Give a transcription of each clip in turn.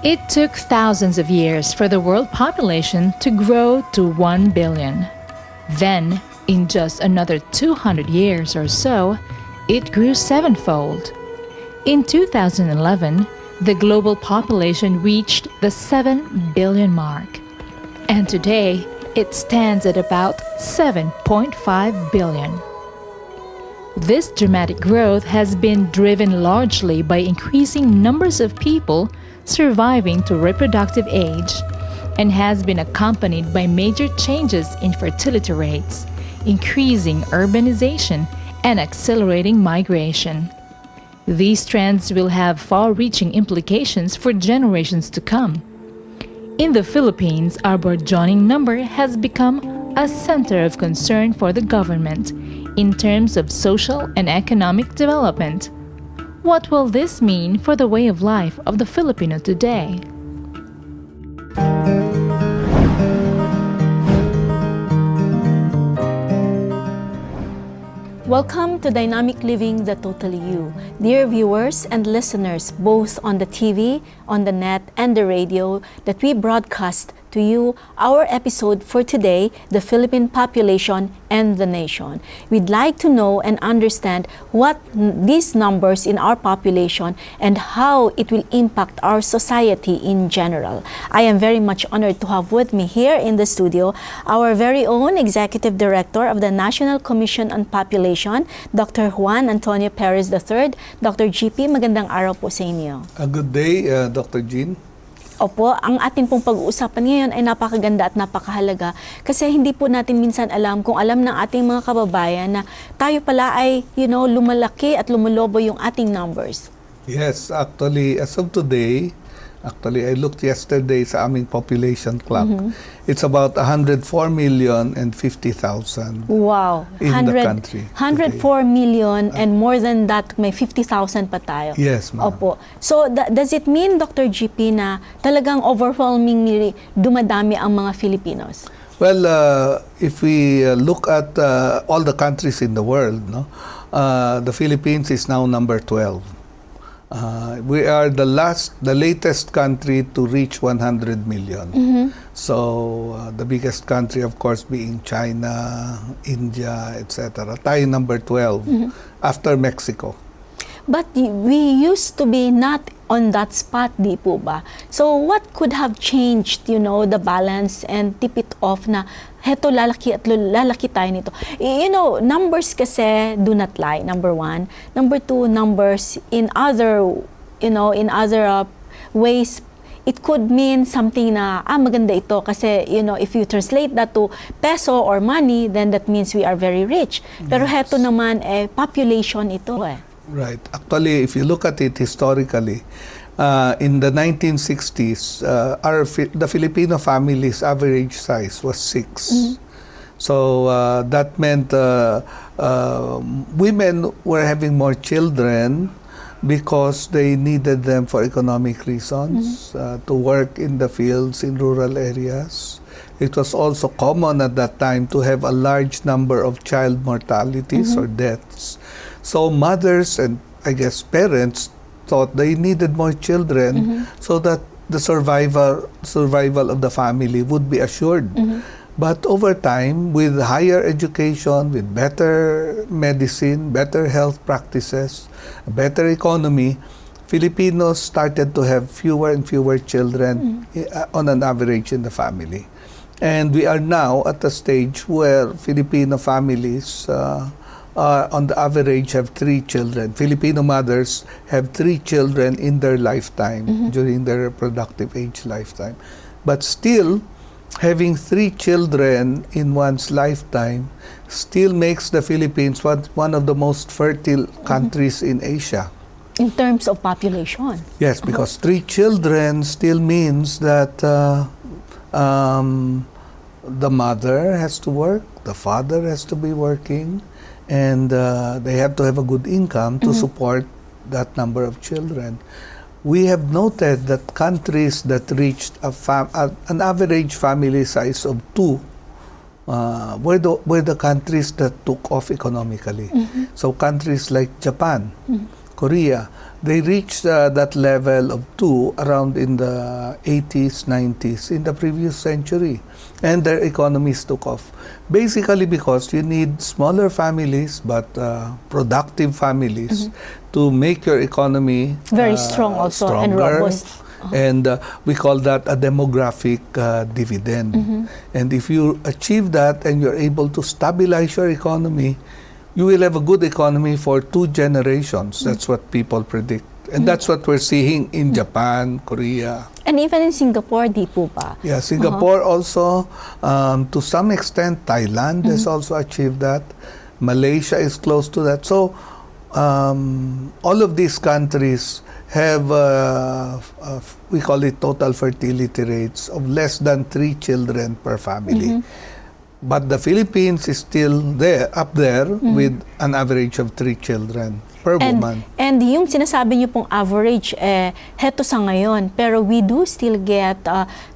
It took thousands of years for the world population to grow to 1 billion. Then, in just another 200 years or so, it grew sevenfold. In 2011, the global population reached the 7 billion mark. And today, it stands at about 7.5 billion. This dramatic growth has been driven largely by increasing numbers of people surviving to reproductive age and has been accompanied by major changes in fertility rates, increasing urbanization, and accelerating migration. These trends will have far-reaching implications for generations to come. In the Philippines, our burgeoning number has become a center of concern for the government in terms of social and economic development. What will this mean for the way of life of the Filipino today? Welcome to Dynamic Living the Total You. Dear viewers and listeners, both on the TV, on the net, and the radio, that we broadcast to you our episode for today, the Philippine population and the nation. We'd like to know and understand what these numbers in our population and how it will impact our society in general. I am very much honored to have with me here in the studio our very own Executive Director of the National Commission on Population, Dr. Juan Antonio Perez III. Dr. GP, magandang araw po sa inyo. A good day, Dr. Jean. Opo, ang atin pong pag-uusapan ngayon ay napakaganda at napakahalaga kasi hindi po natin minsan alam kung alam ng ating mga kababayan na tayo pala ay, lumalaki at lumulobo yung ating numbers. Yes, actually, as of today, I looked yesterday sa aming population clock. It's about 104,050,000 Wow. in the country. 104 million and more than that, may 50,000 pa tayo. Yes, ma'am. Opo. So, does it mean, Dr. GP, na talagang overwhelmingly dumadami ang mga Filipinos? Well, if we look at all the countries in the world, the Philippines is now number 12. We are the latest country to reach 100 million. So, the biggest country, of course, being China, India, etc. Tayo number 12 after Mexico. But we used to be not on that spot, di po ba? So what could have changed, the balance and tip it off na heto lalaki at lalaki tayo nito. Numbers kasi do not lie, number one. Number two, numbers in other ways, it could mean something na, maganda ito kasi, if you translate that to peso or money, then that means we are very rich. Pero heto naman, population ito Right. Actually, if you look at it historically, in the 1960s, the Filipino family's average size was 6. So that meant women were having more children because they needed them for economic reasons, to work in the fields in rural areas. It was also common at that time to have a large number of child mortalities or deaths. So mothers and I guess parents thought they needed more children so that the survival of the family would be assured. But over time, with higher education, with better medicine, better health practices, better economy, Filipinos started to have fewer and fewer children on an average in the family. And we are now at a stage where Filipino families on the average have 3 children. Filipino mothers have 3 children in their lifetime, during their reproductive age lifetime. But still, having 3 children in one's lifetime still makes the Philippines one of the most fertile countries in Asia. In terms of population? Yes, because 3 children still means that the mother has to work, the father has to be working, and they have to have a good income to support that number of children. We have noted that countries that reached an average family size of 2 were the countries that took off economically. So countries like Japan, Korea. They reached that level of 2 around in the 80s, 90s in the previous century. And their economies took off. Basically because you need smaller families but productive families to make your economy Very strong also and stronger. robust. And we call that a demographic dividend. And if you achieve that and you're able to stabilize your economy, you will have a good economy for 2 generations. That's what people predict. And that's what we're seeing in Japan, Korea. And even in Singapore, di po ba? Yeah, Singapore also, to some extent, Thailand has also achieved that. Malaysia is close to that. So, all of these countries have, we call it total fertility rates of less than 3 children per family. But the Philippines is still there, up there with an average of 3 children per woman. And yung sinasabi niyo pong average, heto sa ngayon, pero we do still get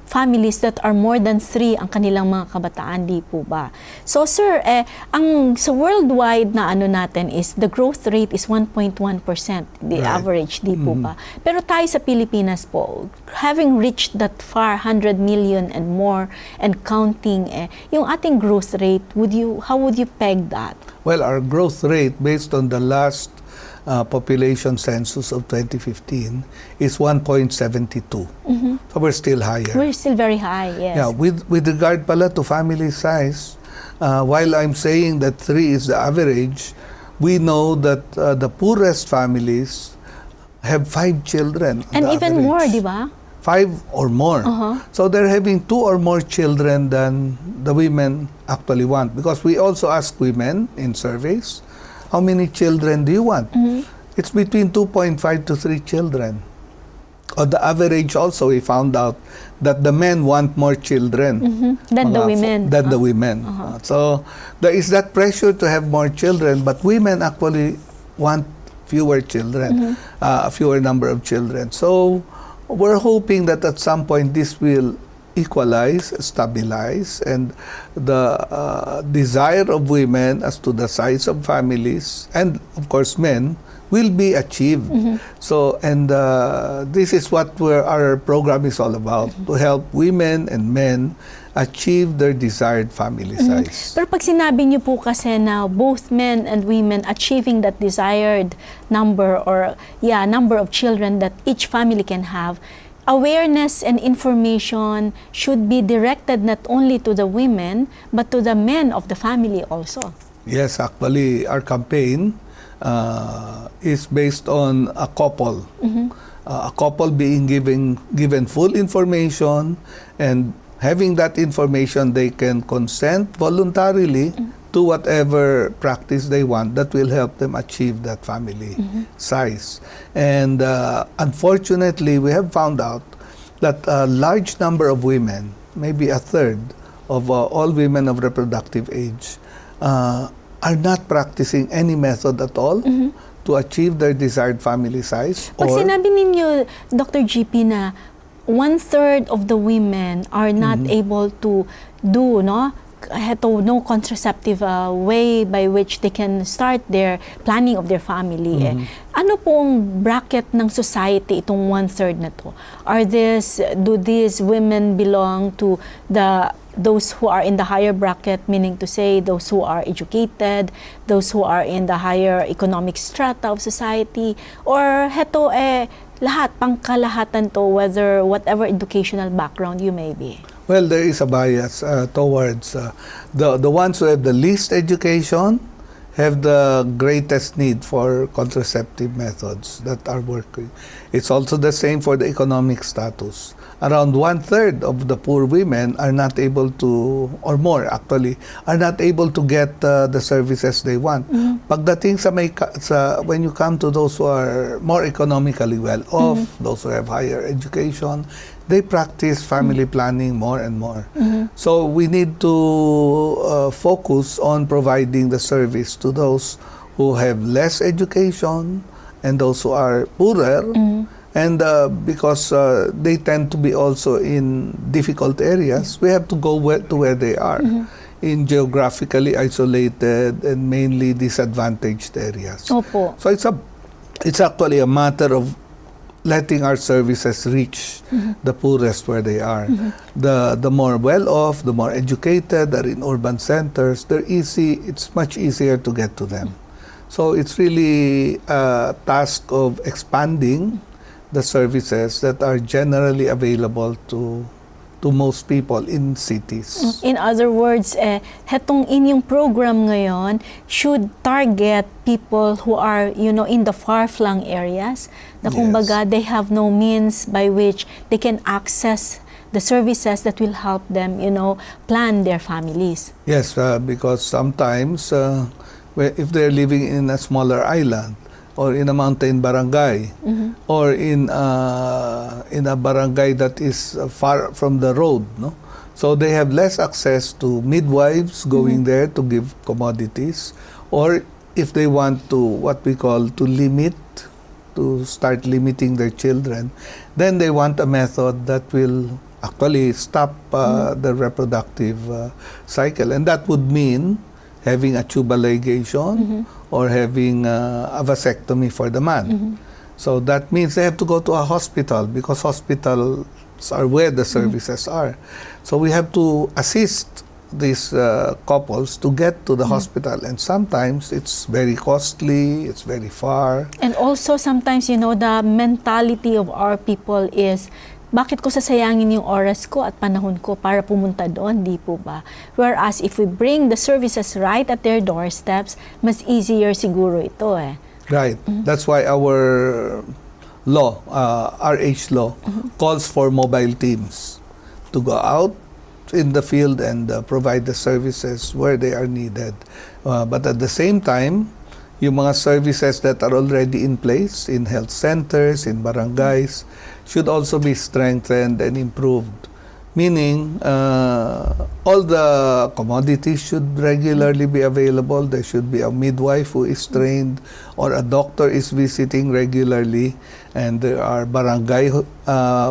families that are more than 3 ang kanilang mga kabataan, di po ba? So sir, ang sa worldwide na ano natin is the growth rate is 1.1%, the average, di po ba? Pero tayo sa Pilipinas po, having reached that far, 100 million and more and counting, yung ating growth rate, how would you peg that? Well, our growth rate based on the last population census of 2015 is 1.72. So we're still higher. We're still very high, yes. Yeah, with regard pala to family size, while I'm saying that 3 is the average, we know that the poorest families have 5 children. And even average. more, di ba? 5 or more. So they're having 2 or more children than the women actually want. Because we also ask women in surveys, how many children do you want? It's between 2.5 to 3 children. On the average also, we found out that the men want more children Than the women. Than the women. So there is that pressure to have more children, but women actually want fewer children, a fewer number of children. So we're hoping that at some point this will equalize, stabilize, and the desire of women as to the size of families, and of course men, will be achieved. So, and this is what our program is all about, to help women and men achieve their desired family size. Pero pag sinabi niyo po kasi na both men and women achieving that desired number or number of children that each family can have, awareness and information should be directed not only to the women but to the men of the family also. Yes, actually our campaign is based on a couple. A couple being given full information, and having that information they can consent voluntarily to whatever practice they want that will help them achieve that family size. And unfortunately, we have found out that a large number of women, maybe a third of all women of reproductive age, are not practicing any method at all to achieve their desired family size. Pag sinabi ninyo, Dr. GP, na 1/3 of the women are not able to do, no contraceptive way by which they can start their planning of their family. Ano pong bracket ng society itong 1/3 na to? Do these women belong to those who are in the higher bracket, meaning to say those who are educated, those who are in the higher economic strata of society, or heto lahat, pangkalahatan to, whatever educational background you may be? Well, there is a bias towards the ones who have the least education have the greatest need for contraceptive methods that are working. It's also the same for the economic status. Around 1/3 of the poor women are not able to, or more actually, are not able to get the services they want. Pagdating when you come to those who are more economically well off, those who have higher education, they practice family planning more and more. So we need to focus on providing the service to those who have less education and those who are poorer. And because they tend to be also in difficult areas, we have to go to where they are, in geographically isolated and mainly disadvantaged areas. Opo. So it's actually a matter of letting our services reach the poorest where they are. The more well-off, the more educated, are in urban centers, it's much easier to get to them. So it's really a task of expanding the services that are generally available to most people in cities. In other words, hetong inyong program ngayon should target people who are, in the far-flung areas, na kumbaga they have no means by which they can access the services that will help them, plan their families. Yes, because sometimes if they're living in a smaller island, or in a mountain barangay, or in a barangay that is far from the road, no? So they have less access to midwives going there to give commodities, or if they want to, what we call, to start limiting their children, then they want a method that will actually stop the reproductive cycle, and that would mean having a tubal ligation or having a vasectomy for the man. So that means they have to go to a hospital because hospitals are where the services are. So we have to assist these couples to get to the hospital, and sometimes it's very costly, it's very far. And also sometimes, the mentality of our people is, bakit ko sasayangin yung oras ko at panahon ko para pumunta doon, di po ba? Whereas if we bring the services right at their doorsteps, mas easier siguro ito eh. Right. That's why our law, RH law, calls for mobile teams to go out in the field and provide the services where they are needed. But at the same time, yung mga services that are already in place in health centers, in barangays, should also be strengthened and improved. Meaning, all the commodities should regularly be available. There should be a midwife who is trained, or a doctor is visiting regularly, and there are barangay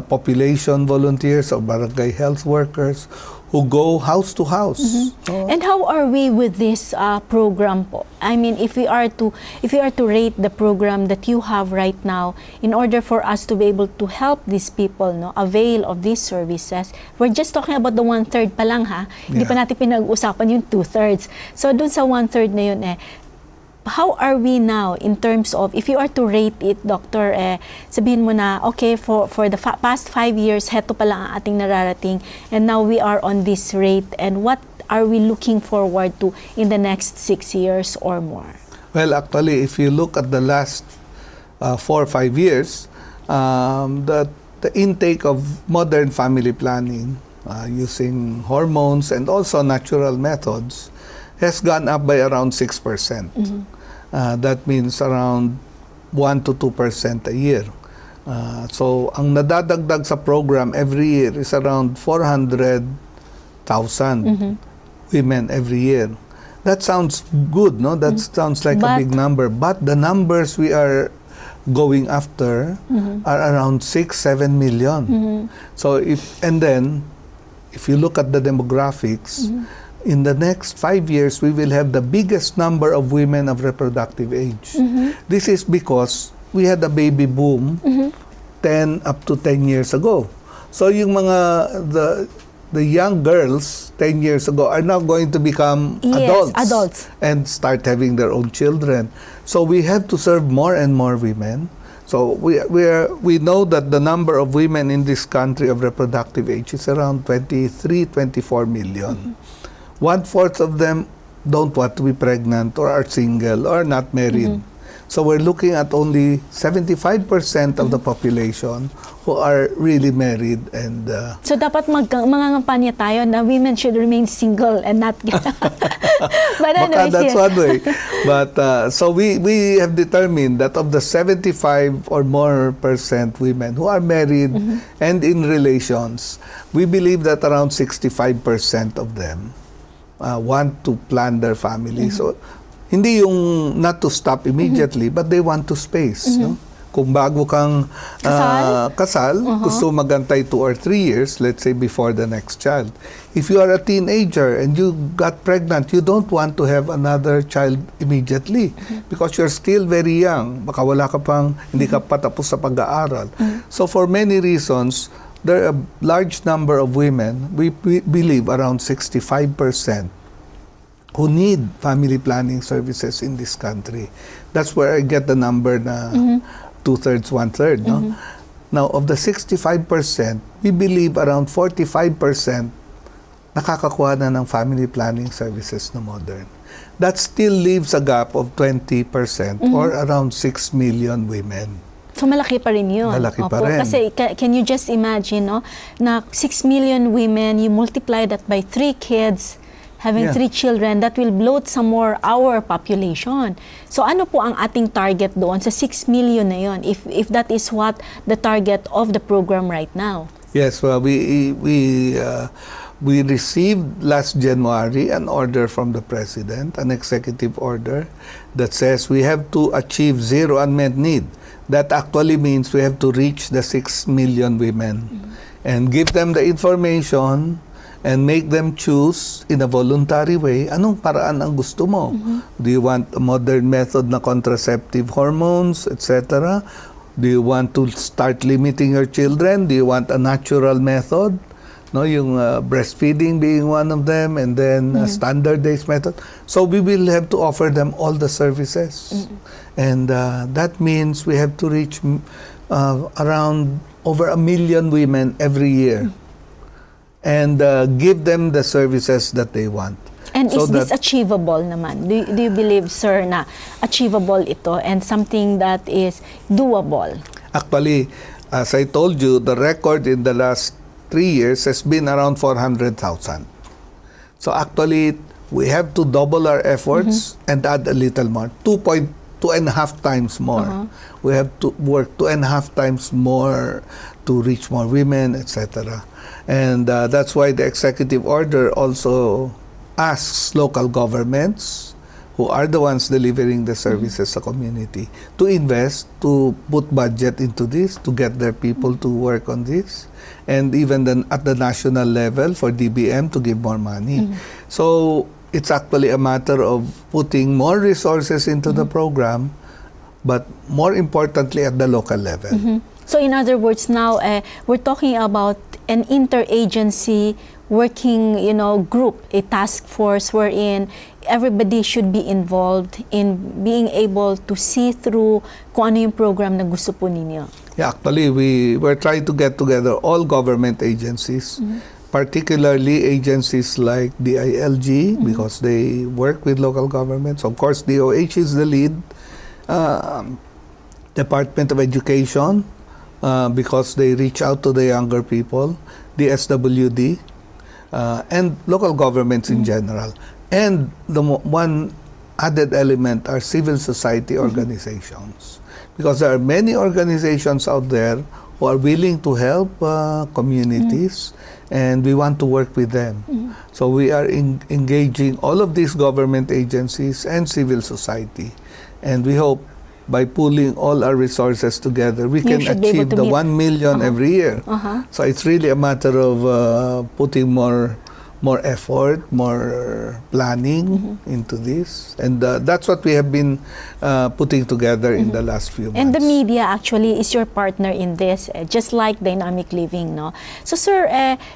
population volunteers or barangay health workers who go house to house. And how are we with this program po? I mean, if we are to rate the program that you have right now, in order for us to be able to help these people, avail of these services, we're just talking about the 1/3 pa lang ha. Hindi pa natin pinag-usapan yung 2/3. So dun sa 1/3 na yun how are we now in terms of, if you are to rate it, Doctor, sabihin mo na, okay, for the past 5 years, heto pa lang ang ating nararating, and now we are on this rate, and what are we looking forward to in the next 6 years or more? Well, actually, if you look at the last 4 or 5 years, the intake of modern family planning using hormones and also natural methods has gone up by around 6%. That means around 1 to 2% a year. So, ang nadadagdag sa program every year is around 400,000 women every year. That sounds good, no? That sounds like a big number. But the numbers we are going after are around 6-7 million. So, if you look at the demographics, in the next 5 years, we will have the biggest number of women of reproductive age. This is because we had a baby boom 10 up to 10 years ago. So yung mga the young girls 10 years ago are now going to become adults and start having their own children. So we have to serve more and more women. So we know that the number of women in this country of reproductive age is around 23-24 million. 1/4 of them don't want to be pregnant or are single or not married. So we're looking at only 75% of the population who are really married. And so dapat mangangampanya tayo na women should remain single and not get but anyway, that's one way. But so we have determined that of the 75 or more % women who are married and in relations, we believe that around 65% of them want to plan their family. So, hindi yung not to stop immediately, but they want to space. No? Kung bago kang kasal, gusto magantay 2 or 3 years, let's say before the next child. If you are a teenager and you got pregnant, you don't want to have another child immediately because you're still very young. Baka wala ka pang, hindi ka patapos sa pag-aaral. So for many reasons, there are a large number of women, we believe around 65%, who need family planning services in this country. That's where I get the number na 2/3, 1/3. No? Now, of the 65%, we believe around 45% nakakakuha na ng family planning services na modern. That still leaves a gap of 20% or around 6 million women. So malaki pa rin yun. Malaki pa rin. Kasi can you just imagine, no, na 6 million women, you multiply that by 3 kids, having 3 children, that will bloat some more our population. So ano po ang ating target doon sa 6 million na yun, if that is what the target of the program right now? Yes, well, we received last January an order from the President, an executive order that says we have to achieve zero unmet need. That actually means we have to reach the 6 million women and give them the information and make them choose in a voluntary way anong paraan ang gusto mo. Do you want a modern method na contraceptive hormones, etc.? Do you want to start limiting your children? Do you want a natural method? No, yung breastfeeding being one of them, and then a standardized method. So we will have to offer them all the services. And that means we have to reach around over 1 million women every year and give them the services that they want. And so is this achievable naman? Do you believe, sir, na achievable ito and something that is doable? Actually, as I told you, the record in the last 3 years has been around 400,000. So actually, we have to double our efforts and add a little more, 2.5 times more. We have to work 2.5 times more to reach more women, etc. And that's why the executive order also asks local governments, who are the ones delivering the services sa community, to invest, to put budget into this, to get their people to work on this, and even then at the national level for DBM to give more money. So it's actually a matter of putting more resources into the program, but more importantly at the local level. So in other words, now we're talking about an interagency working, group, a task force wherein everybody should be involved in being able to see through kung ano yung program na gusto po ninyo. Yeah, actually, we're trying to get together all government agencies, particularly agencies like the ILG, because they work with local governments. Of course, DOH is the lead. Department of Education, because they reach out to the younger people, the SWD, and local governments in general. And the one added element are civil society organizations, because there are many organizations out there who are willing to help communities, and we want to work with them. So we are engaging all of these government agencies and civil society, and we hope by pooling all our resources together, we can achieve the 1 million every year. So it's really a matter of putting more effort, more planning into this. And that's what we have been putting together in the last few months. And the media actually is your partner in this, just like Dynamic Living, no? So sir,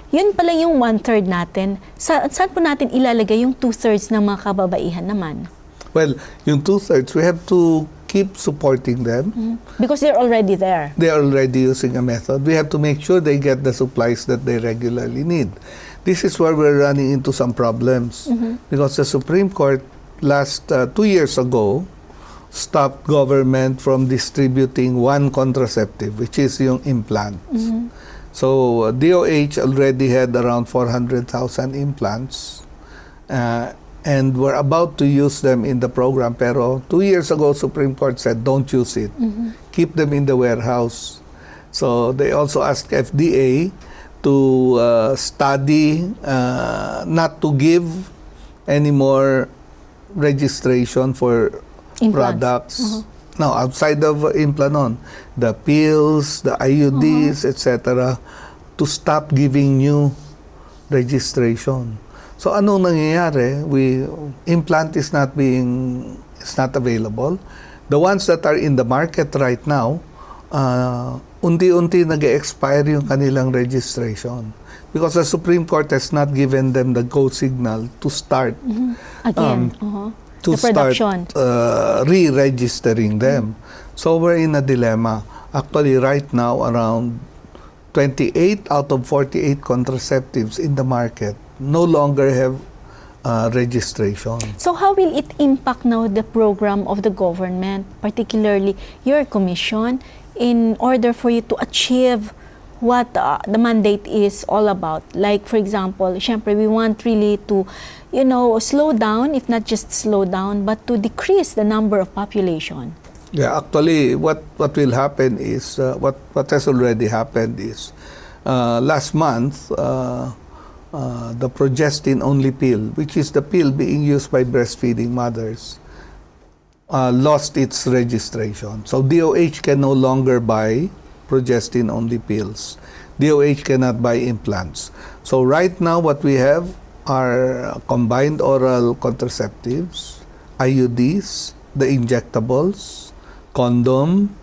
yun pala yung 1/3 natin. Saan po natin ilalagay yung 2/3 ng mga kababaihan naman? Well, yung 2/3, we have to keep supporting them. Because they're already there. They are already using a method. We have to make sure they get the supplies that they regularly need. This is where we're running into some problems, because the Supreme Court last 2 years ago stopped government from distributing one contraceptive, which is yung implants. So DOH already had around 400,000 implants, and we're about to use them in the program. Pero 2 years ago, Supreme Court said, don't use it. Keep them in the warehouse. So they also asked FDA to study not to give any more registration for Implants. products no, outside of Implanon, the pills, the IUDs, etc., to stop giving new registration. So anong nangyayari? Implant is not available. The ones that are in the market right now, unti-unti nag-expire yung kanilang registration because the Supreme Court has not given them the go signal to start Again, to the production. start re-registering them. So we're in a dilemma. Actually, right now, around 28 out of 48 contraceptives in the market no longer have registration. So how will it impact now the program of the government, particularly your commission, in order for you to achieve what the mandate is all about? Like, for example, syempre, we want really to, slow down, if not just slow down, but to decrease the number of population. Yeah, actually, what will happen is, what has already happened is, last month, the progestin-only pill, which is the pill being used by breastfeeding mothers, lost its registration. So DOH can no longer buy progestin-only pills. DOH cannot buy implants. So right now what we have are combined oral contraceptives, IUDs, the injectables, condom,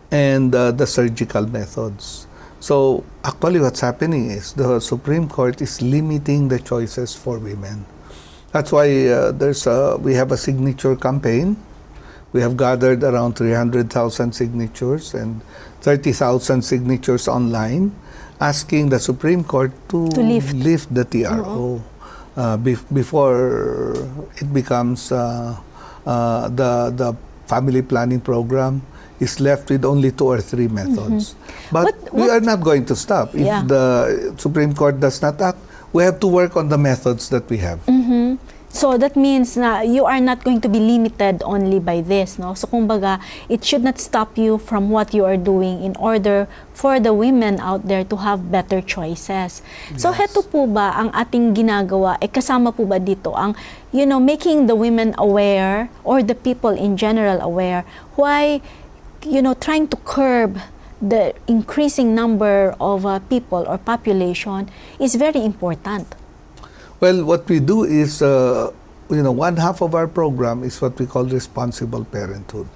and the surgical methods. So actually what's happening is the Supreme Court is limiting the choices for women. That's why we have a signature campaign. We have gathered around 300,000 signatures and 30,000 signatures online asking the Supreme Court to lift the TRO before it becomes the family planning program is left with only 2 or 3 methods. But we are not going to stop. If the Supreme Court does not act, we have to work on the methods that we have. So that means na you are not going to be limited only by this, no? So kumbaga, it should not stop you from what you are doing in order for the women out there to have better choices. So heto po ba ang ating ginagawa, kasama po ba dito ang, making the women aware or the people in general aware why, trying to curb the increasing number of people or population is very important. Well, what we do is, one half of our program is what we call responsible parenthood.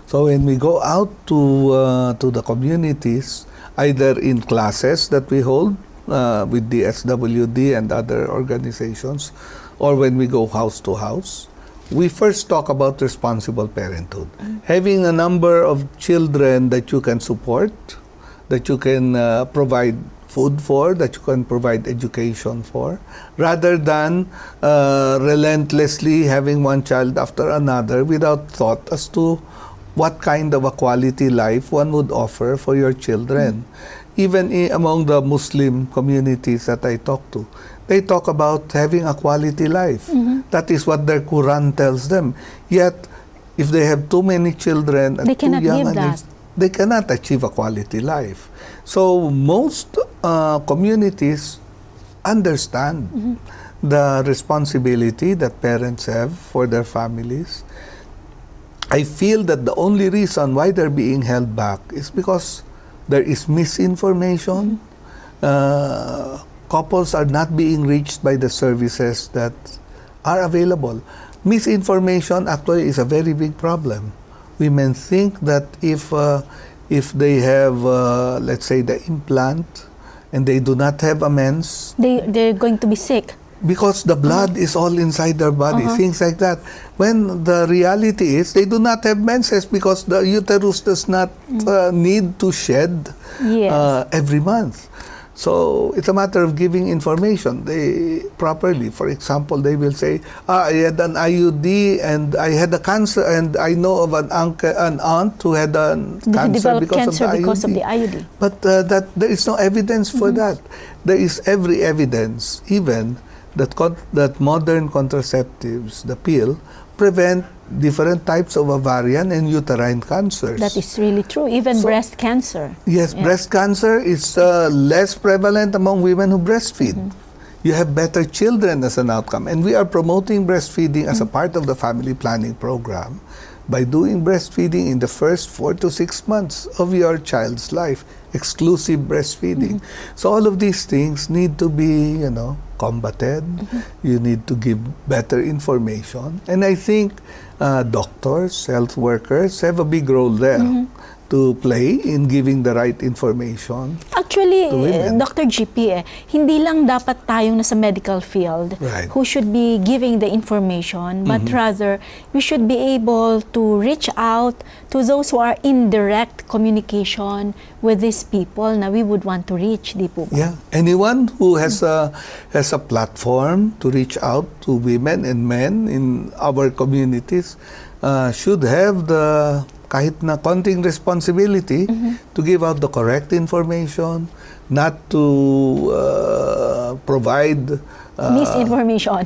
So when we go out to the communities, either in classes that we hold with the SWD and other organizations, or when we go house to house, we first talk about responsible parenthood. Having a number of children that you can support, that you can provide food for, that you can provide education for, rather than relentlessly having one child after another without thought as to what kind of a quality life one would offer for your children. Even among the Muslim communities that I talk to, they talk about having a quality life. That is what their Quran tells them. Yet, if they have too many children and they too cannot young, give that. they cannot achieve a quality life. So most communities understand the responsibility that parents have for their families. I feel that the only reason why they're being held back is because there is misinformation. Couples are not being reached by the services that are available. Misinformation actually is a very big problem. Women think that if they have, let's say, the implant and they do not have a mens, they're going to be sick. Because the blood is all inside their body, things like that. When the reality is, they do not have menses because the uterus does not need to shed every month. So it's a matter of giving information properly. For example, they will say, I had an IUD and I had a cancer, and I know of an aunt who had a cancer because of the IUD. But that there is no evidence for that. There is every evidence, even that modern contraceptives, the pill, prevent different types of ovarian and uterine cancers. That is really true. Even breast cancer. Yes, breast cancer is less prevalent among women who breastfeed. You have better children as an outcome. And we are promoting breastfeeding as a part of the family planning program by doing breastfeeding in the first 4 to 6 months of your child's life, exclusive breastfeeding. So all of these things need to be, combated. You need to give better information. And I think doctors, health workers have a big role there to play in giving the right information. Actually, to women. Dr. GP, hindi lang dapat tayong nasa medical field Right. who should be giving the information, but rather we should be able to reach out to those who are in direct communication with these people na we would want to reach, di po ba? Yeah, anyone who has a platform to reach out to women and men in our communities should have the kahit na konting responsibility to give out the correct information, not to provide Misinformation.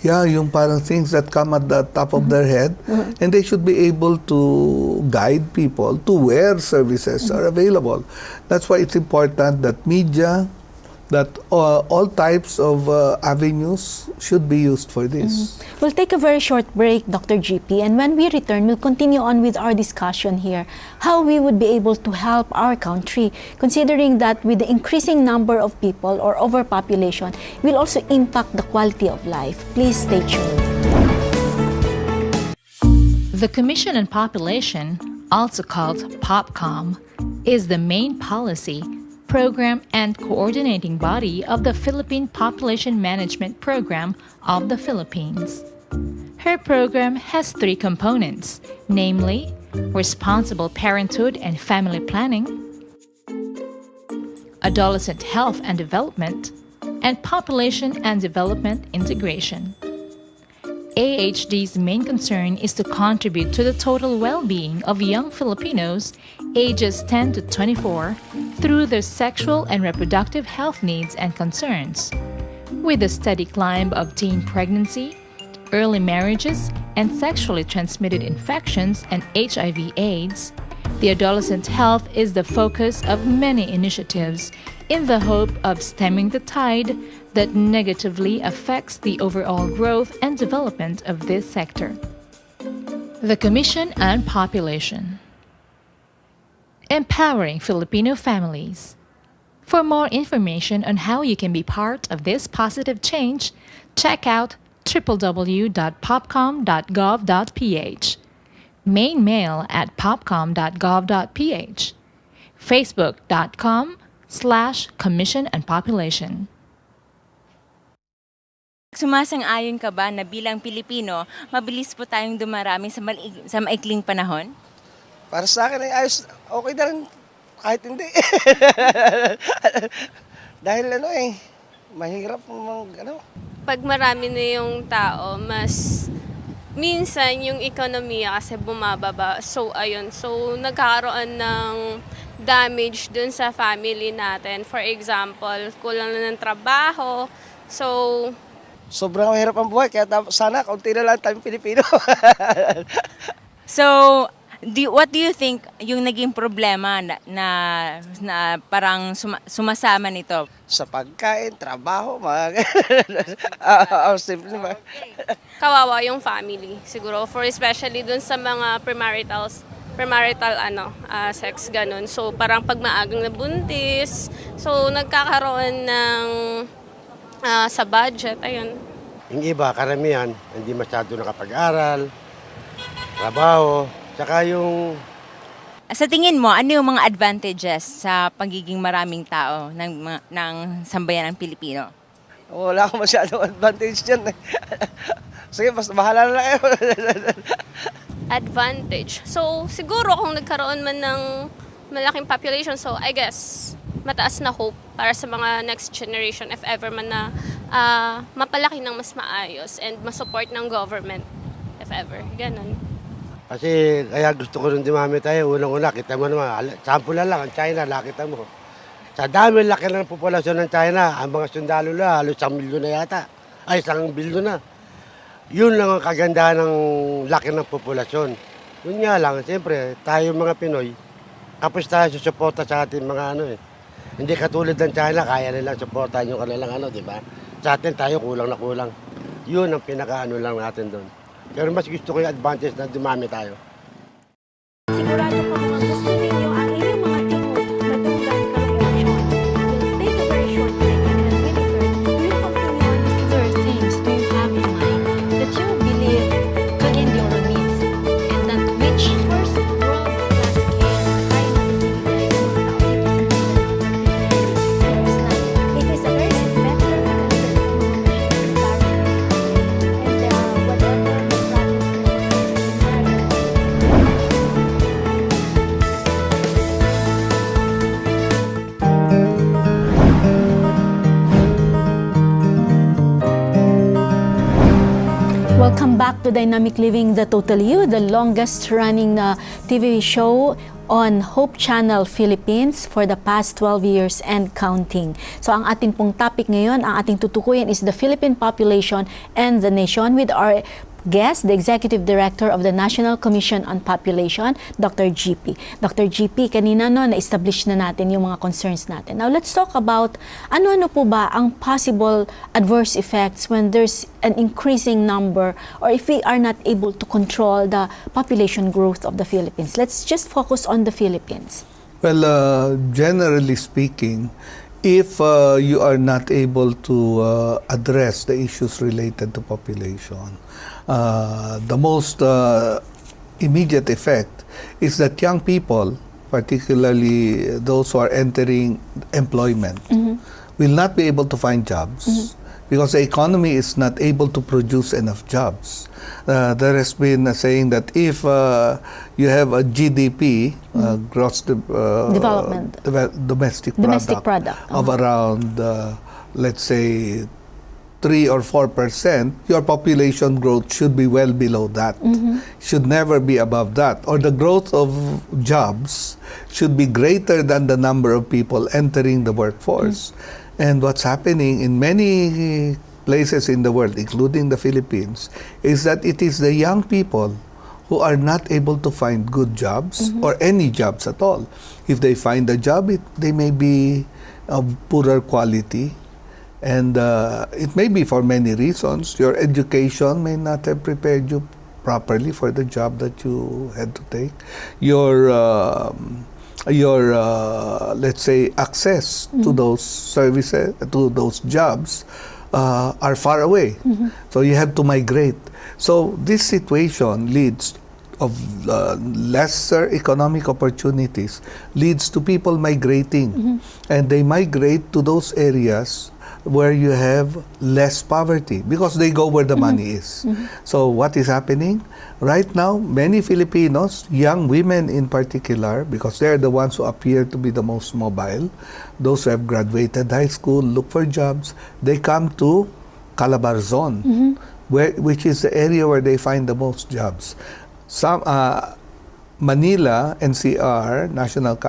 yung parang things that come at the top of their head, and they should be able to guide people to where services are available. That's why it's important that media, that all types of avenues should be used for this. We'll take a very short break, Dr. GP, and when we return, we'll continue on with our discussion here, how we would be able to help our country, considering that with the increasing number of people or overpopulation, will also impact the quality of life. Please stay tuned. The Commission on Population, also called POPCOM, is the main policy, program, and coordinating body of the Philippine Population Management Program of the Philippines. Her program has 3 components, namely responsible parenthood and family planning, adolescent health and development, and population and development integration. AHD's main concern is to contribute to the total well-being of young Filipinos ages 10 to 24 through their sexual and reproductive health needs and concerns. With the steady climb of teen pregnancy, early marriages, and sexually transmitted infections and HIV/AIDS, the adolescent health is the focus of many initiatives in the hope of stemming the tide that negatively affects the overall growth and development of this sector. The Commission on Population. Empowering Filipino families. For more information on how you can be part of this positive change, check out www.popcom.gov.ph, main mail at popcom.gov.ph, facebook.com/Commission on Population. Sumasang-ayon ka ba na bilang Pilipino, mabilis po tayong dumarami sa maikling panahon? Para sa akin ay ayos, okay na rin kahit hindi. Dahil mahirap Pag marami na yung tao, mas minsan yung ekonomiya kasi bumababa. So ayun, so nagkakaroon ng damage dun sa family natin. For example, kulang na ng trabaho. So sobrang mahirap ang buhay, kaya sana kaunti na lang tayong Pilipino. So, what do you think yung naging problema na parang sumasama nito? Sa pagkain, trabaho, simple naman. kawawa yung family siguro, for especially dun sa mga premarital sex ganun. So parang pag maagang nabuntis, so nagkakaroon ng sa budget, ayun. Yung iba, karamihan, hindi masyado nakapag-aral, trabaho, tsaka yung... Sa tingin mo, ano yung mga advantages sa pagiging maraming tao ng sambayan ng Pilipino? Wala akong masyadong advantage dyan. Sige, basta bahala na lang kayo. Advantage. So siguro kung nagkaroon man ng malaking population, so I guess mataas na hope para sa mga next generation if ever man na mapalaki ng mas maayos and masupport ng government if ever. Ganun. Kasi kaya gusto ko rin dumami tayo. Unang-una, kita mo naman, sample na lang, ang China, nakita mo. Sa dami laki ng populasyon ng China, ang mga sundalo na, halos 1 milyon na yata. Ay, 1 bilyon na. Yun lang ang kagandahan ng laki ng populasyon. Yun nga lang, siyempre, tayo mga Pinoy, kapos tayo susuporta sa ating mga Hindi katulad ng China, kaya nilang supportahan yung kanilang di ba? Sa atin, tayo kulang na kulang. Yun ang pinaka lang natin doon. Pero mas gusto ko yung advantage na dumami tayo. Welcome back to Dynamic Living, the Total You, the longest running TV show on Hope Channel Philippines for the past 12 years and counting. So ang ating pong topic ngayon, ang ating tutukuyin is the Philippine population and the nation with our guest, the Executive Director of the National Commission on Population, Dr. GP. Dr. GP, kanina na-establish na natin yung mga concerns natin. Now, let's talk about ano-ano po ba ang possible adverse effects when there's an increasing number or if we are not able to control the population growth of the Philippines. Let's just focus on the Philippines. Well, generally speaking, if you are not able to address the issues related to population, the most immediate effect is that young people, particularly those who are entering employment, will not be able to find jobs because the economy is not able to produce enough jobs. There has been a saying that if you have a GDP, gross Development. domestic Product. of around, let's say, 3 or 4%, your population growth should be well below that. Should never be above that. Or the growth of jobs should be greater than the number of people entering the workforce. And what's happening in many places in the world, including the Philippines, is that it is the young people who are not able to find good jobs or any jobs at all. If they find a job, they may be of poorer quality. And it may be for many reasons. Your education may not have prepared you properly for the job that you had to take. Your let's say, access to those services, to those jobs, are far away. So you have to migrate. So this situation leads of lesser economic opportunities, leads to people migrating. And they migrate to those areas where you have less poverty because they go where the money is. So what is happening? Right now, many Filipinos, young women in particular, because they're the ones who appear to be the most mobile, those who have graduated high school, look for jobs, they come to Calabarzon, which is the area where they find the most jobs. Some Manila, NCR,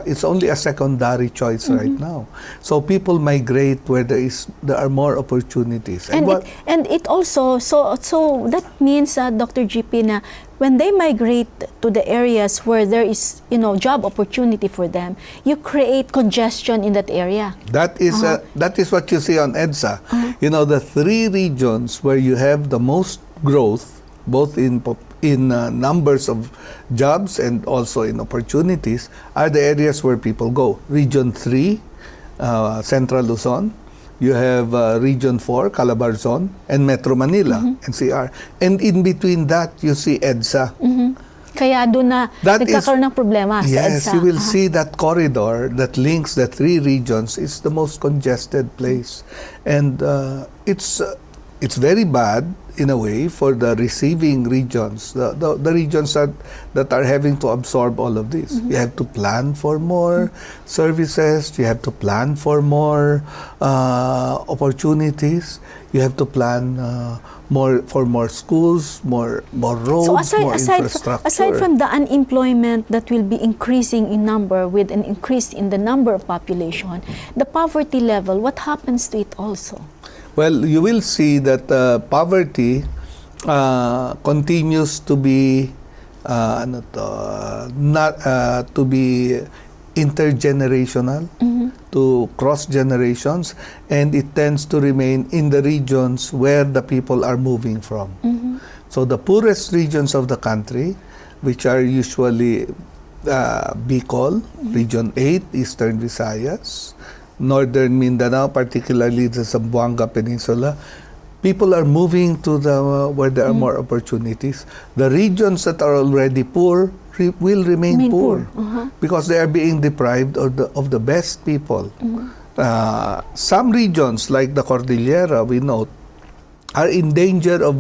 it's only a secondary choice right now. So people migrate where there are more opportunities. And it also, so that means, Dr. GP, na when they migrate to the areas where there is, job opportunity for them, you create congestion in that area. That is what you see on EDSA. The 3 regions where you have the most growth, both in numbers of jobs and also in opportunities, are the areas where people go. Region 3, Central Luzon. You have Region 4, Calabarzon, and Metro Manila, NCR. And in between that, you see EDSA. Kaya doon na nagkakaroon ng problema sa EDSA. Yes, you will see that corridor that links the 3 regions is the most congested place. And it's very bad in a way for the receiving regions, the regions that are having to absorb all of this. You have to plan for more services, you have to plan for more opportunities, you have to plan for more schools, more roads, more infrastructure. Aside from the unemployment that will be increasing in number with an increase in the number of population, the poverty level, what happens to it also? Well, you will see that poverty continues to be not to be intergenerational, to cross generations, and it tends to remain in the regions where the people are moving from. So the poorest regions of the country, which are usually Bicol, Region 8, Eastern Visayas, Northern Mindanao, particularly the Zamboanga Peninsula, people are moving to where there are more opportunities. The regions that are already poor will remain poor because they are being deprived of the best people. Some regions, like the Cordillera, we note, are in danger of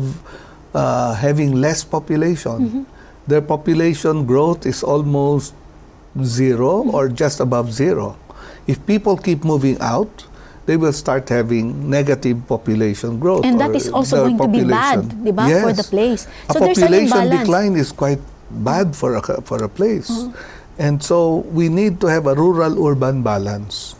having less population. Their population growth is almost zero or just above zero. If people keep moving out, they will start having negative population growth. And that or is also the going to be bad, population. di ba, Yes. for the place. A So there's an population imbalance. decline is quite bad for a place. And so we need to have a rural-urban balance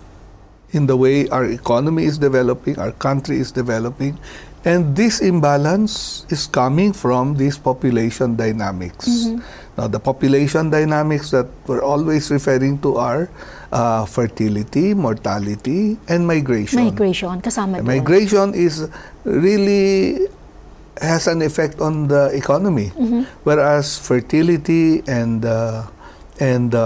in the way our economy is developing, our country is developing. And this imbalance is coming from these population dynamics. Now, the population dynamics that we're always referring to are fertility, mortality, and migration. Migration, kasama And doon. migration is really has an effect on the economy, whereas fertility and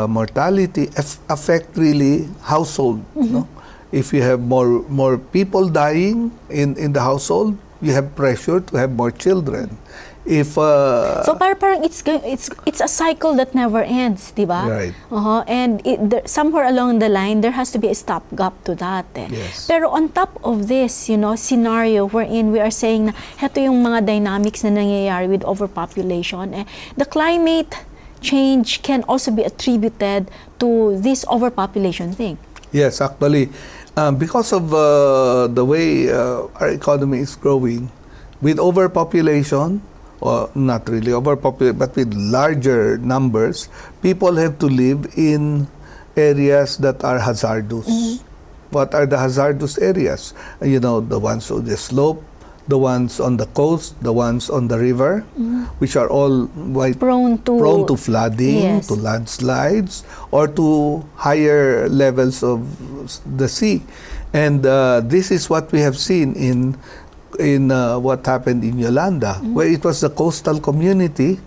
mortality affect really household. No? If you have more people dying in the household, you have pressure to have more children. If So parang it's a cycle that never ends, di ba? Right. And somewhere along the line, there has to be a stopgap to that. Yes. Pero on top of this, scenario wherein we are saying na heto yung mga dynamics na nangyayari with overpopulation, the climate change can also be attributed to this overpopulation thing. Yes, actually, because of the way our economy is growing, with overpopulation, or not really overpopulation, but with larger numbers, people have to live in areas that are hazardous. What are the hazardous areas? The ones on the slope, the ones on the coast, the ones on the river, which are all Prone to flooding, Yes. to landslides, or to higher levels of the sea. And this is what we have seen in what happened in Yolanda, where it was the coastal community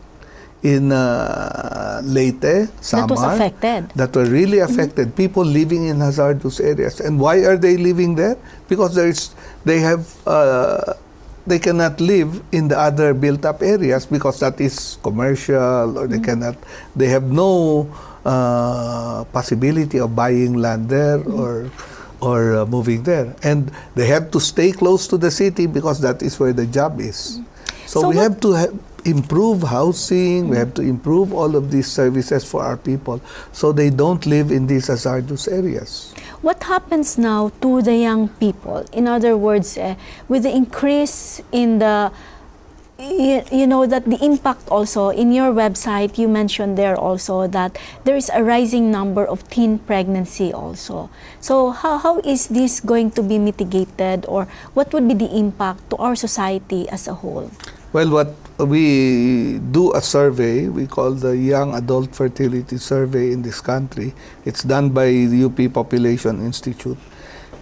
in Leyte, Samar, That was affected. that were really affected. People living in hazardous areas. And why are they living there? Because they cannot live in the other built-up areas because that is commercial, or they have no possibility of buying land there or moving there. And they have to stay close to the city because that is where the job is. So we have to improve housing, we have to improve all of these services for our people so they don't live in these hazardous areas. What happens now to the young people? In other words, with the increase in the, that the impact also, in your website, you mentioned there also that there is a rising number of teen pregnancy also. So how is this going to be mitigated, or what would be the impact to our society as a whole? Well, what we do a survey, we call the Young Adult Fertility Survey in this country. It's done by the UP Population Institute.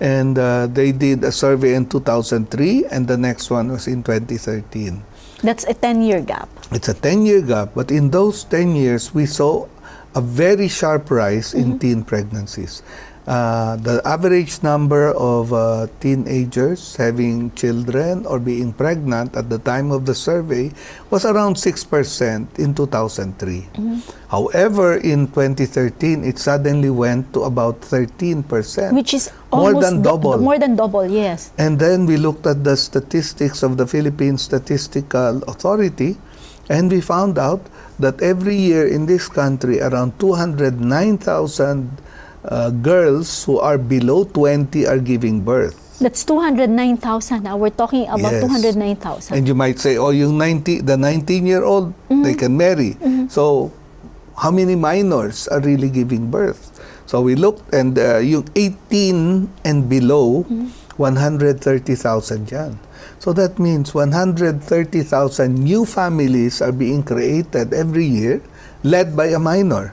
And they did a survey in 2003, and the next one was in 2013. That's a 10-year gap. It's a 10-year gap, but in those 10 years, we saw a very sharp rise in teen pregnancies. The average number of teenagers having children or being pregnant at the time of the survey was around 6% in 2003. However, in 2013, it suddenly went to about 13%. Which is more almost than double. More than double, yes. And then we looked at the statistics of the Philippine Statistical Authority, and we found out that every year in this country, around 209,000 girls who are below 20 are giving birth. That's 209,000. Now we're talking about Yes. 209,000. And you might say, oh, the 19-year-old, they can marry. So how many minors are really giving birth? So we looked, and yung 18 and below, 130,000 yan. So that means 130,000 new families are being created every year, led by a minor.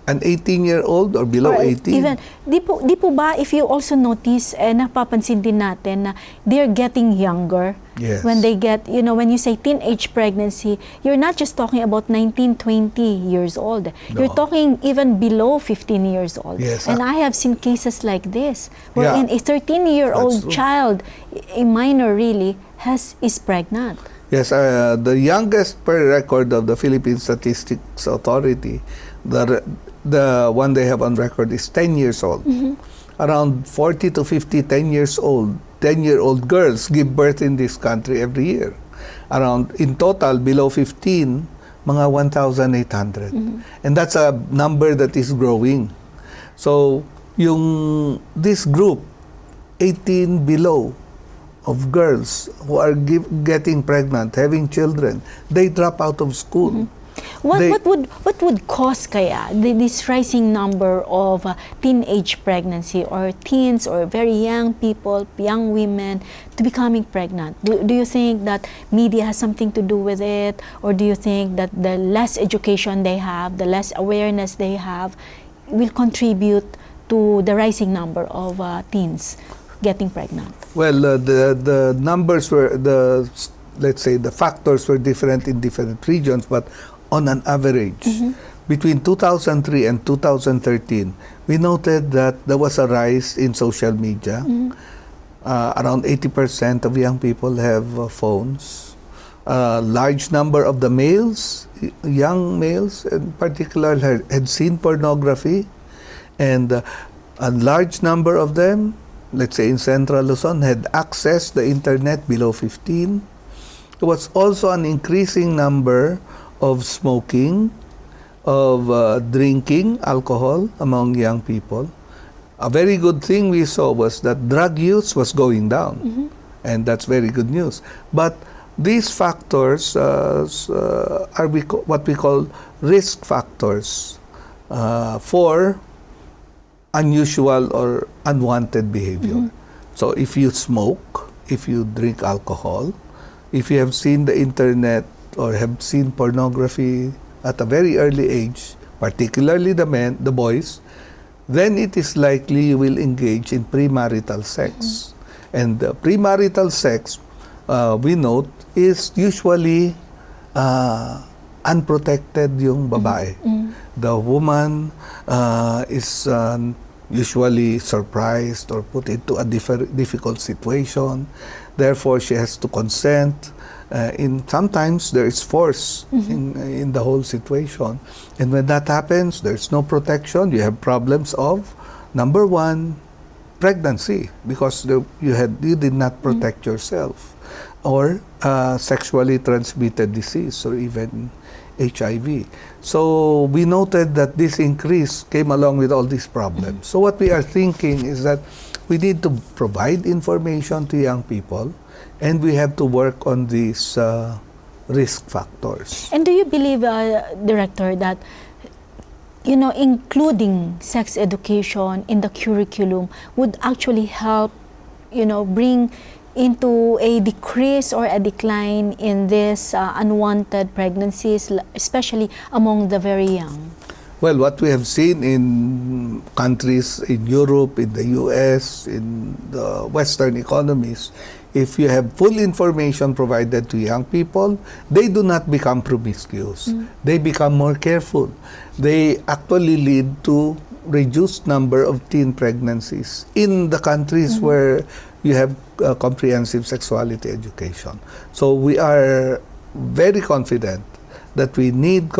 An 18-year-old or below Or 18. Even, di po ba, if you also notice, napapansin din natin na they're getting younger. Yes. When they get, when you say teenage pregnancy, you're not just talking about 19, 20 years old. You're No. talking even below 15 years old. Yes. And I have seen cases like this, Yeah. wherein a 13-year-old That's true. child, a minor really, is pregnant. Yes, the youngest per record of the Philippine Statistics Authority, the one they have on record is 10 years old. Around 40 to 50 10-year-old girls give birth in this country every year. In total, below 15, mga 1,800. And that's a number that is growing. So, this group 18 below of girls who are getting pregnant, having children, they drop out of school. What would cause kaya this rising number of teenage pregnancy, or teens or very young people, young women to becoming pregnant? Do you think that media has something to do with it, or do you think that the less education they have, the less awareness they have, will contribute to the rising number of teens getting pregnant? Well, the numbers were, let's say the factors were different in different regions, but on an average, between 2003 and 2013, we noted that there was a rise in social media. Around 80% of young people have phones. A large number of the males, young males in particular, had seen pornography, and a large number of them, let's say in Central Luzon, had accessed the internet below 15. There was also an increasing number of smoking, of drinking alcohol among young people. A very good thing we saw was that drug use was going down, and that's very good news. But these factors are what we call risk factors for unusual or unwanted behavior. So if you smoke, if you drink alcohol, if you have seen the internet or have seen pornography at a very early age, particularly the boys, then it is likely you will engage in premarital sex. And premarital sex, we note, is usually unprotected yung babae. The woman is usually surprised or put into a difficult situation. Therefore, she has to consent. Sometimes there is force in the whole situation. And when that happens, there's no protection. You have problems of, number one, pregnancy, because you did not protect yourself, or sexually transmitted disease, or even HIV. So we noted that this increase came along with all these problems. So what we are thinking is that we need to provide information to young people, and we have to work on these risk factors. And do you believe, Director, that including sex education in the curriculum would actually help, bring into a decrease or a decline in this unwanted pregnancies, especially among the very young? Well, what we have seen in countries in Europe, in the US, in the Western economies, if you have full information provided to young people, they do not become promiscuous. They become more careful. They actually lead to reduced number of teen pregnancies in the countries where you have comprehensive sexuality education. So we are very confident that we need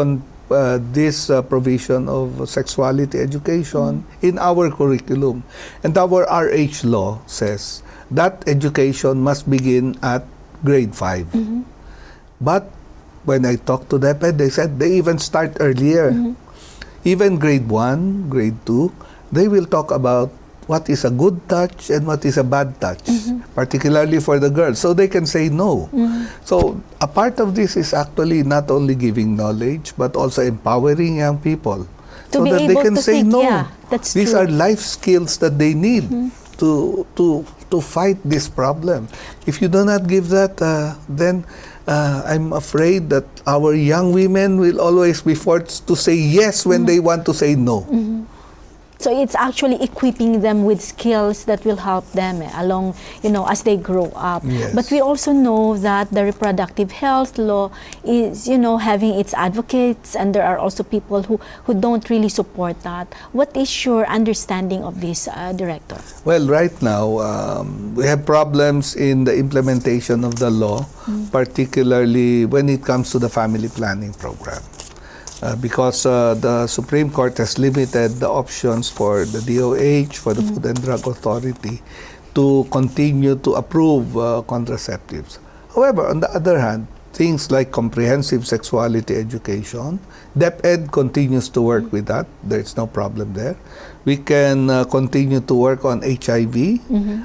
this provision of sexuality education in our curriculum. And our RH law says that education must begin at grade 5. But when I talked to them, they said they even start earlier. Even grade 1, grade 2, they will talk about what is a good touch and what is a bad touch, particularly for the girls, so they can say no. So a part of this is actually not only giving knowledge, but also empowering young people To so be that they able can to say think, no. yeah, that's These true. are life skills that they need to fight this problem. If you do not give that, then I'm afraid that our young women will always be forced to say yes when they want to say no. So it's actually equipping them with skills that will help them along, as they grow up. Yes. But we also know that the reproductive health law is, having its advocates, and there are also people who don't really support that. What is your understanding of this, Director? Well, right now, we have problems in the implementation of the law, particularly when it comes to the family planning program. Because the Supreme Court has limited the options for the DOH, for the Food and Drug Authority, to continue to approve contraceptives. However, on the other hand, things like comprehensive sexuality education. DepEd continues to work with that. There's no problem there. We can continue to work on HIV,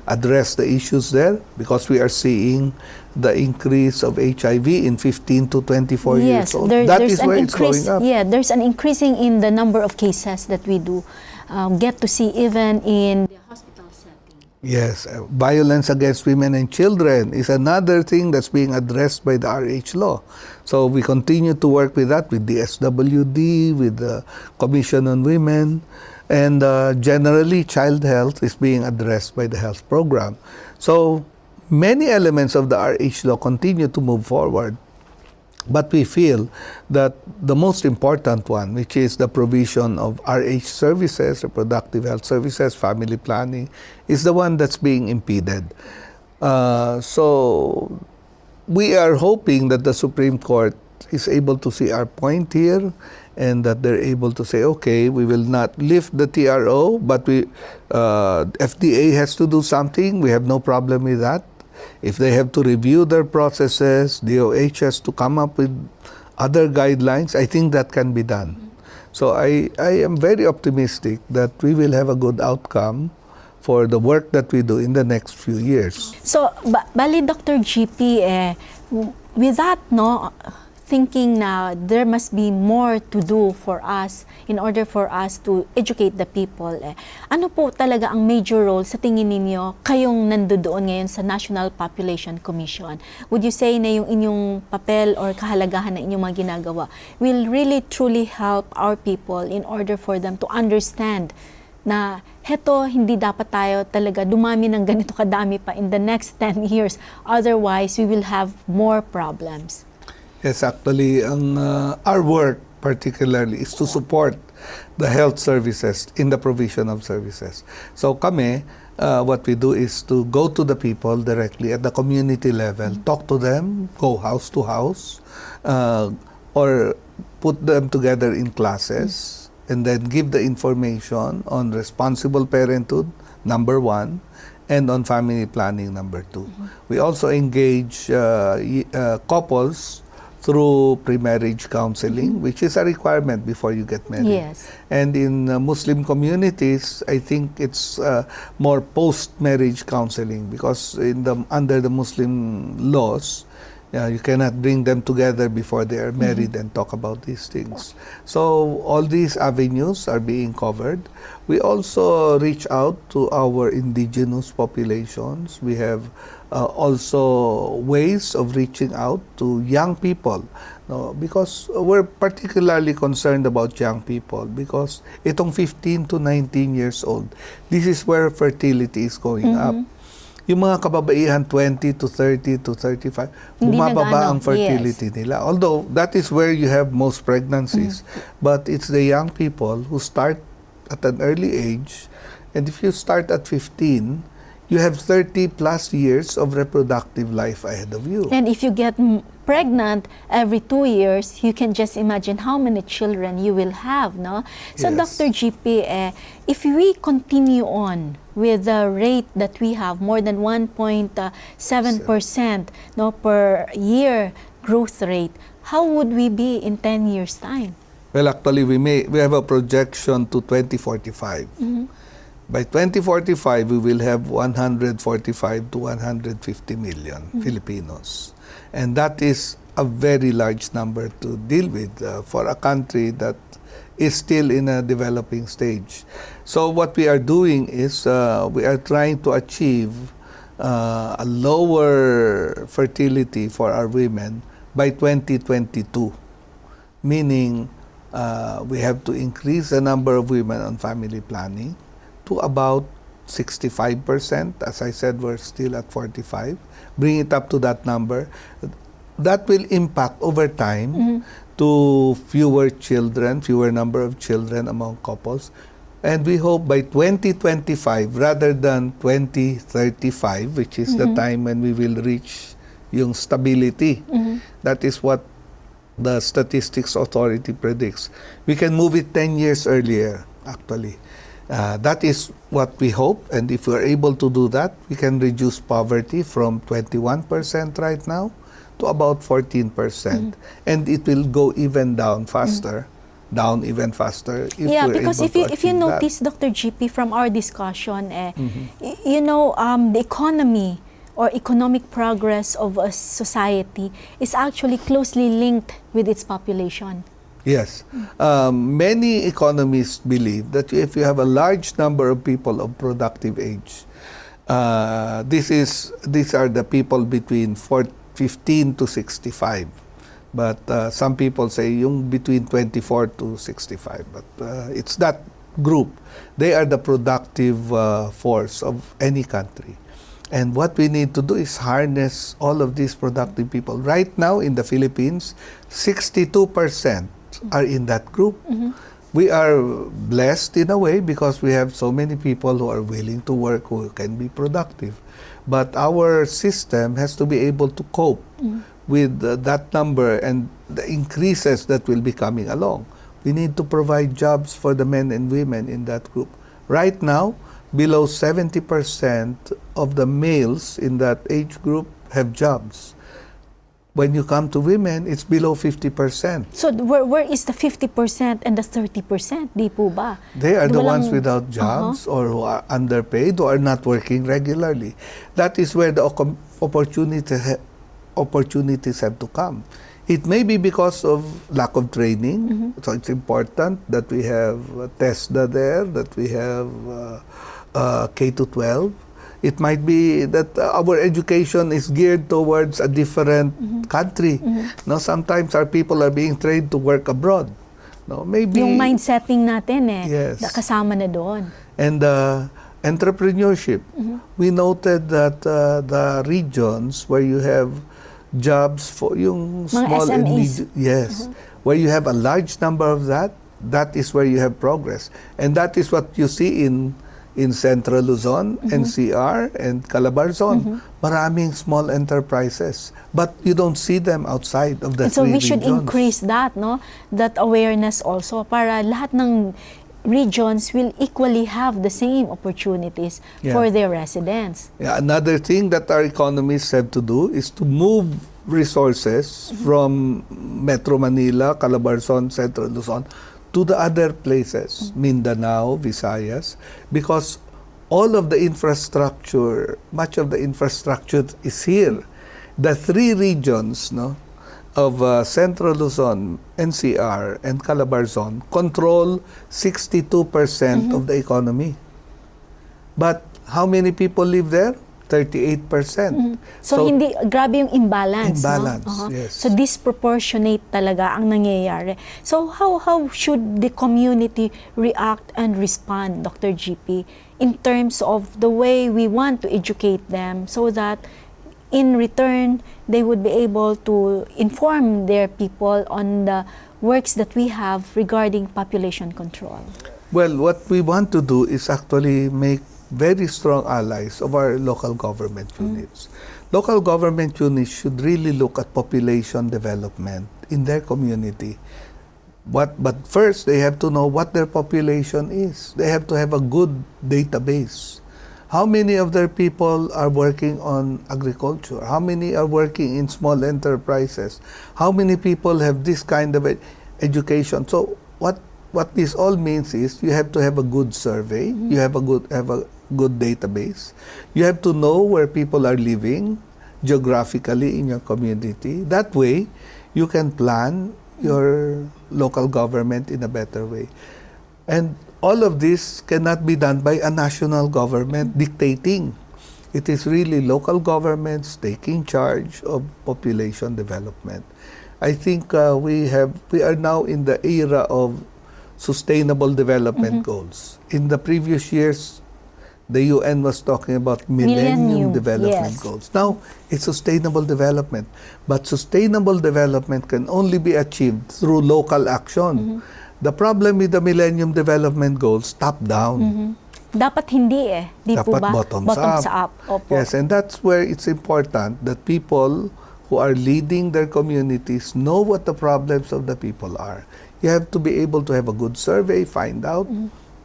address the issues there, because we are seeing the increase of HIV in 15 to 24 years old. That is where it's going up. Yeah, there's an increasing in the number of cases that we do get to see even in the hospital setting. Yes, violence against women and children is another thing that's being addressed by the RH law. So we continue to work with that, with the SWD, with the Commission on Women, and generally child health is being addressed by the health program. So many elements of the RH law continue to move forward. But we feel that the most important one, which is the provision of RH services, reproductive health services, family planning, is the one that's being impeded. So we are hoping that the Supreme Court is able to see our point here, and that they're able to say, okay, we will not lift the TRO, but FDA has to do something. We have no problem with that. If they have to review their processes, DOH has to come up with other guidelines, I think that can be done. So I am very optimistic that we will have a good outcome for the work that we do in the next few years. So, bali Dr. GP, with that, no, thinking na there must be more to do for us in order for us to educate the people. Ano po talaga ang major role sa tingin ninyo kayong nandoon ngayon sa National Population Commission? Would you say na yung inyong papel or kahalagahan na inyong mga ginagawa will really truly help our people in order for them to understand na heto, hindi dapat tayo talaga dumami ng ganito kadami pa in the next 10 years. Otherwise, we will have more problems. Yes, actually, our work particularly is to support the health services in the provision of services. So kami, what we do is to go to the people directly at the community level, talk to them, go house to house, or put them together in classes, and then give the information on responsible parenthood, number 1, and on family planning, number 2. We also engage couples through pre-marriage counseling, which is a requirement before you get married. Yes. And in Muslim communities, I think it's more post-marriage counseling, because under the Muslim laws, you cannot bring them together before they are married and talk about these things. So all these avenues are being covered. We also reach out to our indigenous populations. We have also ways of reaching out to young people, because we're particularly concerned about young people, because itong 15 to 19 years old, this is where fertility is going up. Yung mga kababaihan 20 to 30 to 35, bumababa ang fertility nila. Although that is where you have most pregnancies, but it's the young people who start at an early age, and if you start at 15, you have 30 plus years of reproductive life ahead of you. And if you get pregnant every 2 years, you can just imagine how many children you will have, no? So, Yes. Dr. GP, if we continue on with the rate that we have, more than 1.7% no, per year growth rate, how would we be in 10 years' time? Well, actually, we have a projection to 2045. By 2045, we will have 145 to 150 million Filipinos. And that is a very large number to deal with for a country that is still in a developing stage. So what we are doing is we are trying to achieve a lower fertility for our women by 2022, meaning we have to increase the number of women on family planning to about 65%. As I said, we're still at 45. Bring it up to that number. That will impact over time to fewer children, fewer number of children among couples. And we hope by 2025, rather than 2035, which is the time when we will reach yung stability. That is what the Statistics Authority predicts. We can move it 10 years earlier, actually. That is what we hope, and if we're able to do that, we can reduce poverty from 21% right now to about 14%. And it will go even down faster, down even faster if Yeah, we're because able if you to achieve that. notice, Dr. GP, from our discussion, you know, the economy or economic progress of a society is actually closely linked with its population. Yes. Many economists believe that if you have a large number of people of productive age, these are the people between 15 to 65. But some people say yung between 24 to 65. But it's that group. They are the productive force of any country. And what we need to do is harness all of these productive people. Right now in the Philippines, 62% are in that group. We are blessed in a way because we have so many people who are willing to work, who can be productive. But our system has to be able to cope with that number and the increases that will be coming along. We need to provide jobs for the men and women in that group. Right now, below 70% of the males in that age group have jobs. When you come to women, it's below 50%. So where is the 50% and the 30%? Di po ba? They are the Walang- ones without jobs or who are underpaid, who are not working regularly. That is where the opportunities have to come. It may be because of lack of training. So it's important that we have TESDA there, that we have K to 12. It might be that our education is geared towards a different country. No, sometimes our people are being trained to work abroad. No, maybe Yung mind setting natin Yes. kasama na doon. and entrepreneurship. We noted that the regions where you have jobs for yung Mga small and SMEs. yes, where you have a large number of that is where you have progress. And that is what you see in Central Luzon, NCR, and Calabarzon. Maraming small enterprises. But you don't see them outside of the And so three we should regions. increase that, no? That awareness also para lahat ng regions will equally have the same opportunities Yeah. for their residents. Yeah, another thing that our economists have to do is to move resources from Metro Manila, Calabarzon, Central Luzon, to the other places, Mindanao, Visayas, because all of the infrastructure, much of the infrastructure is here. The three regions, no, of Central Luzon, NCR, and Calabarzon control 62% of the economy. But how many people live there? 38%. So, hindi, grabe yung imbalance. Imbalance, No? yes. So disproportionate talaga ang nangyayari. So how should the community react and respond, Dr. GP, in terms of the way we want to educate them so that in return, they would be able to inform their people on the works that we have regarding population control? Well, what we want to do is actually make very strong allies of our local government units. Local government units should really look at population development in their community. But first, they have to know what their population is. They have to have a good database. How many of their people are working on agriculture? How many are working in small enterprises? How many people have this kind of education? So what this all means is you have to have a good survey. You have a good database. You have to know where people are living geographically in your community. That way, you can plan your local government in a better way. And all of this cannot be done by a national government dictating. It is really local governments taking charge of population development. I think we are now in the era of sustainable development goals. In the previous years, the UN was talking about Millennium Development yes. Goals. Now, it's sustainable development. But sustainable development can only be achieved through local action. The problem with the Millennium Development Goals, top-down. Dapat hindi Di po Dapat ba? bottoms up. Opo. Yes, and that's where it's important that people who are leading their communities know what the problems of the people are. You have to be able to have a good survey, find out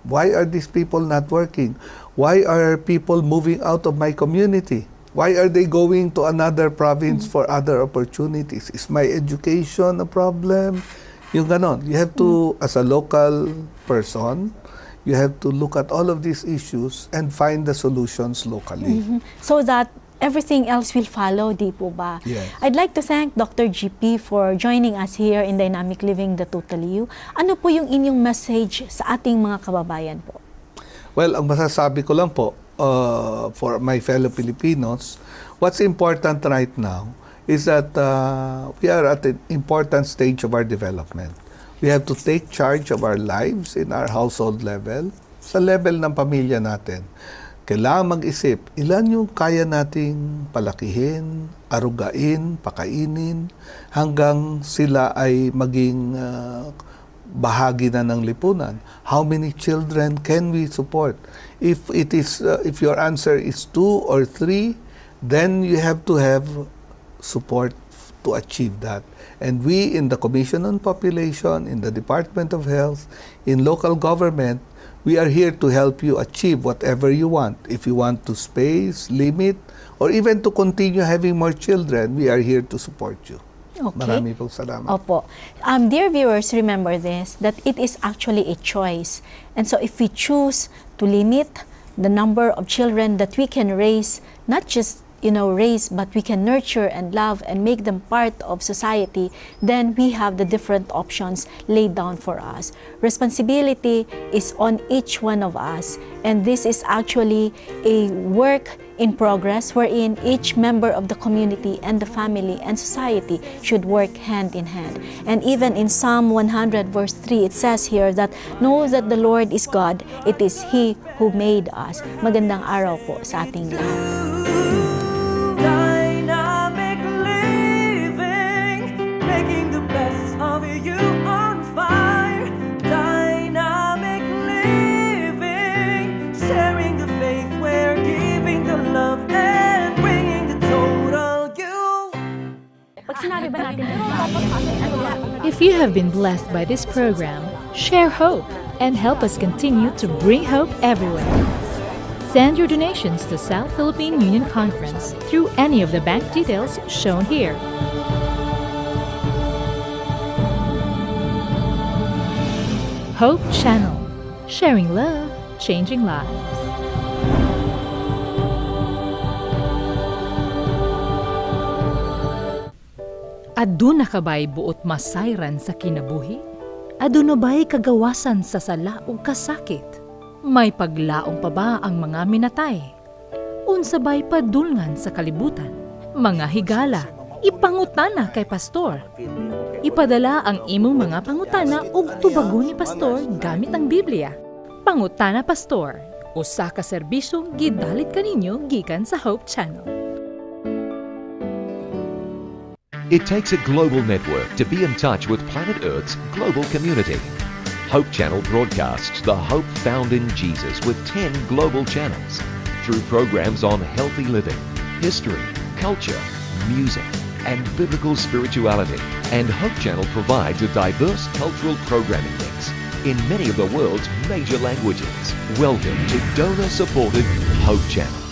why are these people not working? Why are people moving out of my community? Why are they going to another province for other opportunities? Is my education a problem? Yung ganon. You have to, as a local person, you have to look at all of these issues and find the solutions locally. So that everything else will follow, di po ba? Yes. I'd like to thank Dr. GP for joining us here in Dynamic Living the Total You. Ano po yung inyong message sa ating mga kababayan po? Well, ang masasabi ko lang po, for my fellow Filipinos, what's important right now is that we are at an important stage of our development. We have to take charge of our lives in our household level, sa level ng pamilya natin. Kailangan mag-isip, ilan yung kaya nating palakihin, arugain, pakainin, hanggang sila ay maging bahagi na ng lipunan. How many children can we support? If your answer is 2 or 3, then you have to have support to achieve that. And we in the Commission on Population, in the Department of Health, in local government, we are here to help you achieve whatever you want. If you want to space, limit, or even to continue having more children, we are here to support you. Okay. Marami pong salamat. Opo. Dear viewers, remember this, that it is actually a choice. And so if we choose to limit the number of children that we can raise, not just raise, but we can nurture and love and make them part of society, then we have the different options laid down for us. Responsibility is on each one of us, and this is actually a work in progress wherein each member of the community and the family and society should work hand in hand. And even in Psalm 100 verse 3, it says here that know that the Lord is God, it is He who made us. Magandang araw po sa ating lahat. Dynamic living, making the best of you on fire. Dynamic living, sharing the faith, we're giving the love and bringing the total you. If you have been blessed by this program, share hope and help us continue to bring hope everywhere. Send your donations to South Philippine Union Conference through any of the bank details shown here. Hope Channel, sharing love, changing lives. Aduna ka ba'y buot masayran sa kinabuhi? Aduna ba'y kagawasan sa sala o kasakit? May paglaong pa ba ang mga minatay? Unsa ba'y padulngan sa kalibutan? Mga higala, ipangutana kay pastor. Ipadala ang imong mga pangutana ug tubagon ni pastor gamit ang Biblia. Pangutana Pastor, usa ka serbisyong gidalit kaninyo gikan sa Hope Channel. It takes a global network to be in touch with planet Earth's global community. Hope Channel broadcasts the hope found in Jesus with 10 global channels through programs on healthy living, history, culture, music, and biblical spirituality. And Hope Channel provides a diverse cultural programming mix in many of the world's major languages. Welcome to donor-supported Hope Channel.